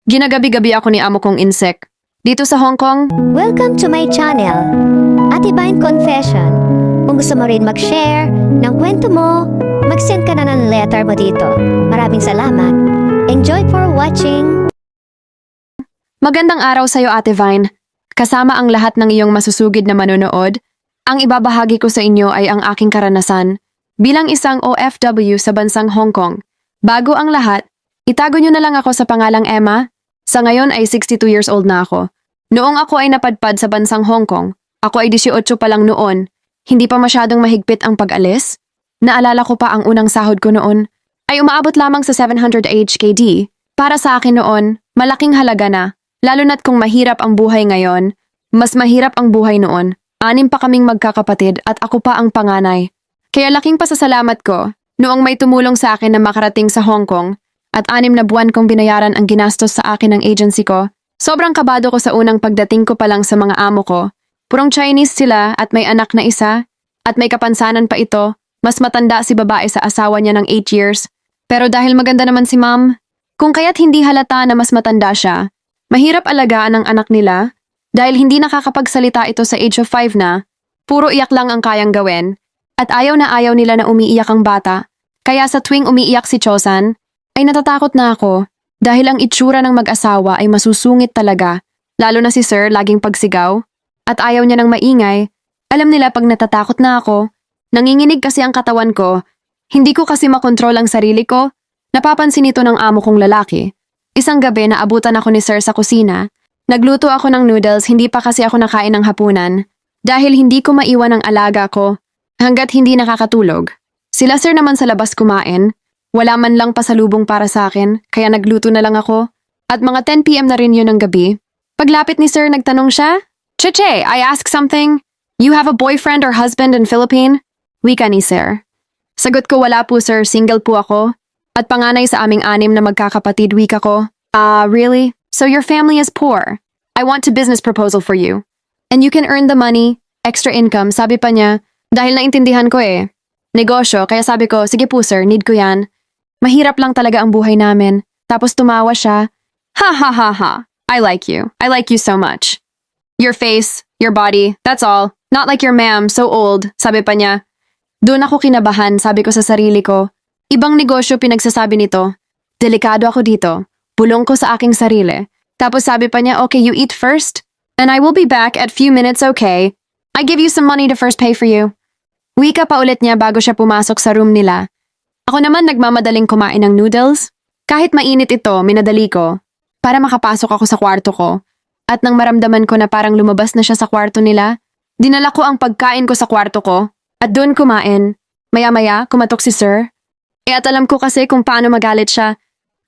Ginagabi-gabi ako ni amo kong insect. Dito sa Hong Kong, Welcome to my channel, Ate Vine Confession. Kung gusto mo rin mag-share ng kwento mo, mag-send ka na ng letter mo dito. Maraming salamat. Enjoy for watching. magandang araw sa'yo Ate Vine. Kasama ang lahat ng iyong masusugid na manonood, ang ibabahagi ko sa inyo ay ang aking karanasan bilang isang OFW sa bansang Hong Kong. Bago ang lahat, itago nyo na lang ako sa pangalang Emma. Sa ngayon ay 62 years old na ako. Noong ako ay napadpad sa bansang Hong Kong, ako ay 18 pa lang noon. Hindi pa masyadong mahigpit ang pag-alis. Naalala ko pa ang unang sahod ko noon ay umaabot lamang sa 700 HKD. Para sa akin noon, malaking halaga na. Lalo na't kung mahirap ang buhay ngayon, mas mahirap ang buhay noon. 6 pa kaming magkakapatid at ako pa ang panganay. Kaya laking pasasalamat ko noong may tumulong sa akin na makarating sa Hong Kong at 6 na buwan kong binayaran ang ginastos sa akin ng agency ko. Sobrang kabado ko sa unang pagdating ko pa lang sa mga amo ko. Purong Chinese sila at may anak na isa at may kapansanan pa ito. Mas matanda si babae sa asawa niya ng 8 years. Pero dahil maganda naman si ma'am, kung kaya't hindi halata na mas matanda siya, mahirap alagaan ang anak nila dahil hindi nakakapagsalita ito sa age of 5 na, puro iyak lang ang kayang gawin at ayaw na ayaw nila na umiiyak ang bata. Kaya sa tuwing umiiyak si Chosan, ay natatakot na ako dahil ang itsura ng mag-asawa ay masusungit talaga, lalo na si Sir laging pagsigaw at ayaw niya ng maingay. Alam nila pag natatakot na ako, nanginginig kasi ang katawan ko, hindi ko kasi makontrol ang sarili ko. Napapansin ito ng amo kong lalaki. Isang gabi naabutan ako ni Sir sa kusina. Nagluto ako ng noodles, hindi pa kasi ako nakain ng hapunan dahil hindi ko maiwan ang alaga ko hanggat hindi nakakatulog. Sila Sir naman sa labas kumain. Wala man lang pasalubong para sa akin, kaya nagluto na lang ako. At mga 10 PM na rin yun ng gabi. Paglapit ni Sir, nagtanong siya, "Cheche, I ask something? You have a boyfriend or husband in Philippine?" Wika ni Sir. Sagot ko, wala po Sir, single po ako. At panganay sa aming 6 na magkakapatid, wika ko. Really? So your family is poor. I want a business proposal for you. And you can earn the money, extra income, sabi pa niya, dahil naintindihan ko negosyo, kaya sabi ko, sige po Sir, need ko yan. Mahirap lang talaga ang buhay namin. Tapos tumawa siya. Ha ha ha ha. I like you. I like you so much. Your face, your body, that's all. Not like your ma'am, so old, sabi pa niya. Doon ako kinabahan, sabi ko sa sarili ko. Ibang negosyo pinagsasabi nito. Delikado ako dito. Bulong ko sa aking sarili. Tapos sabi pa niya, okay, you eat first? And I will be back at few minutes, okay? I give you some money to first pay for you. Wika pa ulit niya bago siya pumasok sa room nila. Ako naman nagmamadaling kumain ng noodles. Kahit mainit ito, minadali ko. Para makapasok ako sa kwarto ko. At nang maramdaman ko na parang lumabas na siya sa kwarto nila, dinala ko ang pagkain ko sa kwarto ko. At doon kumain. Maya-maya, kumatok si Sir. At alam ko kasi kung paano magalit siya.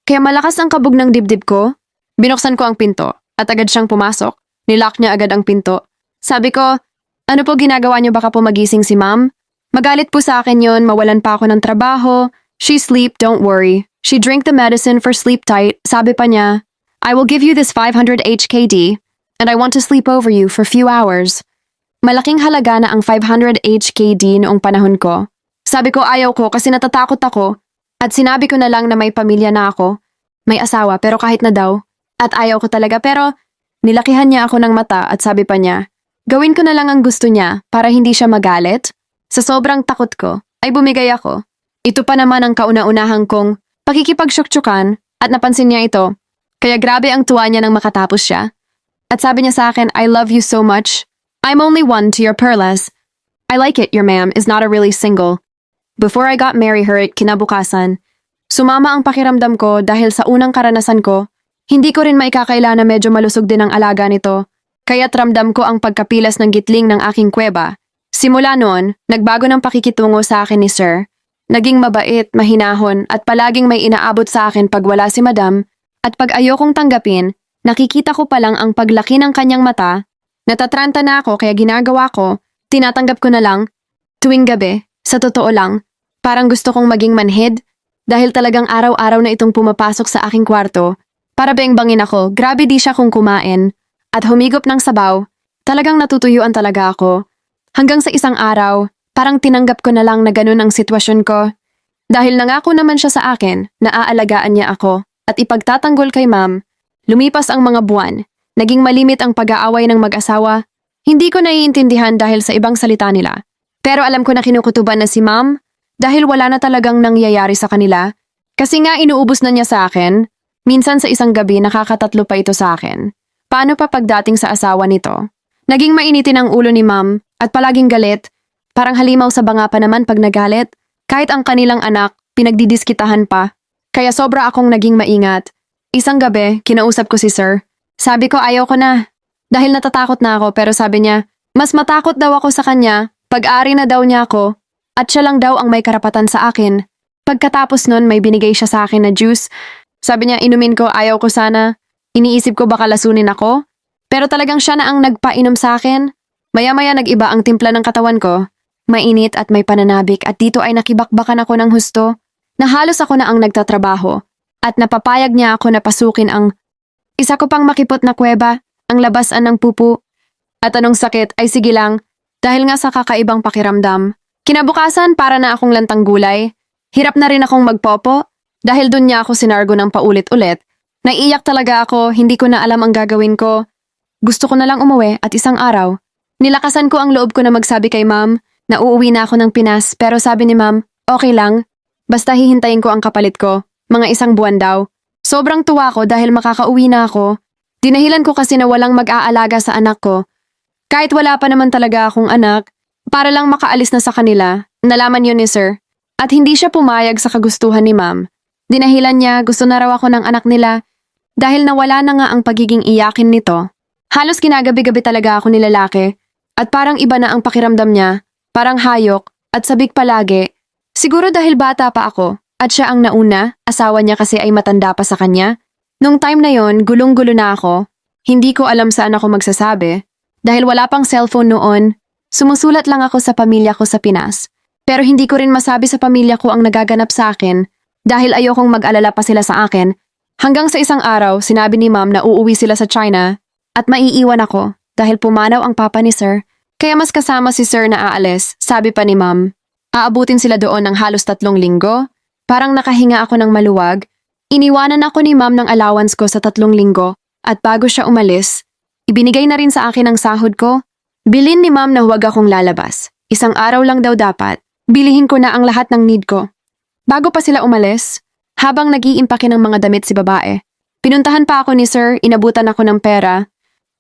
Kaya malakas ang kabog ng dibdib ko. Binuksan ko ang pinto. At agad siyang pumasok. Nilock niya agad ang pinto. Sabi ko, ano po ginagawa niyo, baka po magising si ma'am? Magalit po sa akin yon, mawalan pa ako ng trabaho. She sleep, don't worry. She drink the medicine for sleep tight. Sabi pa niya, I will give you this 500 HKD and I want to sleep over you for few hours. Malaking halaga na ang 500 HKD noong panahon ko. Sabi ko ayaw ko kasi natatakot ako at sinabi ko na lang na may pamilya na ako. May asawa pero kahit na daw. At ayaw ko talaga pero nilakihan niya ako ng mata at sabi pa niya, gawin ko na lang ang gusto niya para hindi siya magalit. Sa sobrang takot ko, ay bumigay ako. Ito pa naman ang kauna-unahang kong pakikipagsyuktsyukan at napansin niya ito. Kaya grabe ang tuwa niya nang makatapos siya. At sabi niya sa akin, I love you so much. I'm only one to your perlas. I like it, your ma'am is not a really single. Before I got marry her kinabukasan, sumama ang pakiramdam ko dahil sa unang karanasan ko, hindi ko rin maikakaila na medyo malusog din ang alaga nito. Kaya't ramdam ko ang pagkapilas ng gitling ng aking kuweba. Simula noon, nagbago ng pakikitungo sa akin ni Sir. Naging mabait, mahinahon at palaging may inaabot sa akin pag wala si Madam at pag ayokong tanggapin, nakikita ko palang ang paglaki ng kanyang mata. Natatranta na ako kaya ginagawa ko, tinatanggap ko na lang. Tuwing gabi, sa totoo lang, parang gusto kong maging manhid dahil talagang araw-araw na itong pumapasok sa aking kwarto. Para beng-bangin ako, grabe di siya kung kumain at humigop ng sabaw. Talagang natutuyuan talaga ako. Hanggang sa isang araw, parang tinanggap ko na lang na ganun ang sitwasyon ko. Dahil nangako naman siya sa akin na aalagaan niya ako at ipagtatanggol kay ma'am, Lumipas ang mga buwan. Naging malimit ang pag-aaway ng mag-asawa. Hindi ko naiintindihan dahil sa ibang salita nila. Pero alam ko na kinukutuban na si Ma'am dahil wala na talagang nangyayari sa kanila. Kasi nga inuubos na niya sa akin. Minsan sa isang gabi nakakatatlo pa ito sa akin. Paano pa pagdating sa asawa nito? Naging mainitin ang ulo ni Ma'am at palaging galit. Parang halimaw sa banga pa naman pag nagalit. Kahit ang kanilang anak, pinagdidiskitahan pa. Kaya sobra akong naging maingat. Isang gabi, kinausap ko si Sir. Sabi ko ayaw ko na. Dahil natatakot na ako pero sabi niya, mas matakot daw ako sa kanya, pag-ari na daw niya ako, at siya lang daw ang may karapatan sa akin. Pagkatapos nun may binigay siya sa akin na juice. Sabi niya inumin ko, ayaw ko sana. Iniisip ko baka lasunin ako. Pero talagang siya na ang nagpainom sa akin. Maya-maya nag-iba ang timpla ng katawan ko. Mainit at may pananabik at dito ay nakibakbakan ako ng husto na halos ako na ang nagtatrabaho. At napapayag niya ako na pasukin ang isa ko pang makipot na kuweba, ang labasan ng pupu. At anong sakit ay sige lang, dahil nga sa kakaibang pakiramdam. Kinabukasan para na akong lantang gulay. Hirap na rin akong magpopo, dahil dun niya ako sinargo ng paulit-ulit. Naiiyak talaga ako, hindi ko na alam ang gagawin ko. Gusto ko na lang umuwi at isang araw. Nilakasan ko ang loob ko na magsabi kay Ma'am na uuwi na ako ng Pinas pero sabi ni Ma'am, okay lang. Basta hihintayin ko ang kapalit ko, mga isang buwan daw. Sobrang tuwa ko dahil makakauwi na ako. Dinahilan ko kasi na walang mag-aalaga sa anak ko. Kahit wala pa naman talaga akong anak, para lang makaalis na sa kanila, nalaman yun ni Sir. At hindi siya pumayag sa kagustuhan ni Ma'am. Dinahilan niya gusto na raw ako ng anak nila dahil nawala na nga ang pagiging iyakin nito. Halos kinagabi-gabi talaga ako ni lalaki at parang iba na ang pakiramdam niya, parang hayok at sabik palagi. Siguro dahil bata pa ako. At siya ang nauna, asawa niya kasi ay matanda pa sa kanya. Nung time na yon, gulong-gulo na ako. Hindi ko alam saan ako magsasabi. Dahil wala pang cellphone noon, sumusulat lang ako sa pamilya ko sa Pinas. Pero hindi ko rin masabi sa pamilya ko ang nagaganap sa akin dahil ayokong mag-alala pa sila sa akin. Hanggang sa isang araw, sinabi ni Ma'am na uuwi sila sa China at maiiwan ako dahil pumanaw ang papa ni Sir. Kaya mas kasama si Sir na aalis, sabi pa ni Ma'am. Aabutin sila doon ng halos 3 linggo. Parang nakahinga ako ng maluwag. Iniwanan ako ni Ma'am ng allowance ko sa 3 linggo at bago siya umalis, ibinigay na rin sa akin ang sahod ko. Bilin ni Ma'am na huwag akong lalabas. Isang araw lang daw dapat. Bilihin ko na ang lahat ng need ko. Bago pa sila umalis, habang nag-iimpake ng mga damit si babae, pinuntahan pa ako ni Sir, inabutan ako ng pera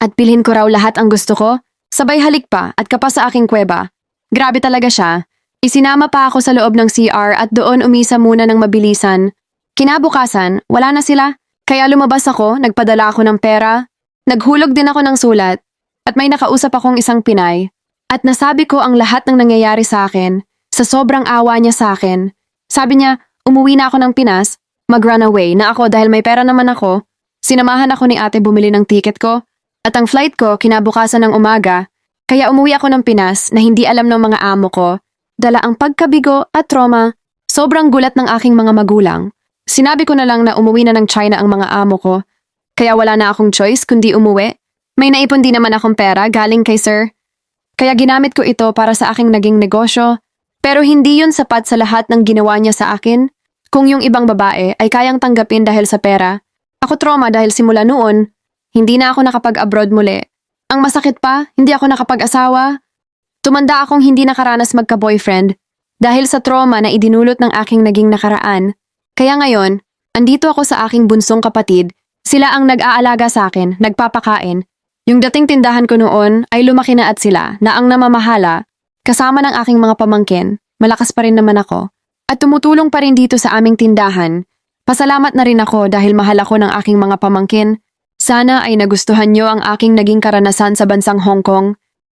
at bilhin ko raw lahat ang gusto ko, sabay halik pa at kapas sa aking kuweba. Grabe talaga siya. Isinama pa ako sa loob ng CR at doon umisa muna ng mabilisan. Kinabukasan, wala na sila. Kaya lumabas ako, nagpadala ako ng pera. Naghulog din ako ng sulat. At may nakausap akong isang Pinay. At nasabi ko ang lahat ng nangyayari sa akin. Sa sobrang awa niya sa akin. Sabi niya, umuwi na ako ng Pinas. Mag-run away na ako dahil may pera naman ako. Sinamahan ako ni ate bumili ng ticket ko. At ang flight ko kinabukasan ng umaga. Kaya umuwi ako ng Pinas na hindi alam ng mga amo ko. Dala ang pagkabigo at trauma, sobrang gulat ng aking mga magulang. Sinabi ko na lang na umuwi na ng China ang mga amo ko. Kaya wala na akong choice kundi umuwi. May naipon din naman akong pera galing kay Sir. Kaya ginamit ko ito para sa aking naging negosyo. Pero hindi yun sapat sa lahat ng ginawa niya sa akin. Kung yung ibang babae ay kayang tanggapin dahil sa pera. Ako trauma dahil simula noon, hindi na ako nakapag-abroad muli. Ang masakit pa, hindi ako nakapag-asawa. Tumanda akong hindi nakaranas magka-boyfriend dahil sa trauma na idinulot ng aking naging nakaraan. Kaya ngayon, andito ako sa aking bunsong kapatid. Sila ang nag-aalaga sa akin, nagpapakain. Yung dating tindahan ko noon ay lumaki na at sila na ang namamahala. Kasama ng aking mga pamangkin, malakas pa rin naman ako. At tumutulong pa rin dito sa aming tindahan. Pasalamat na rin ako dahil mahal ako ng aking mga pamangkin. Sana ay nagustuhan nyo ang aking naging karanasan sa bansang Hong Kong.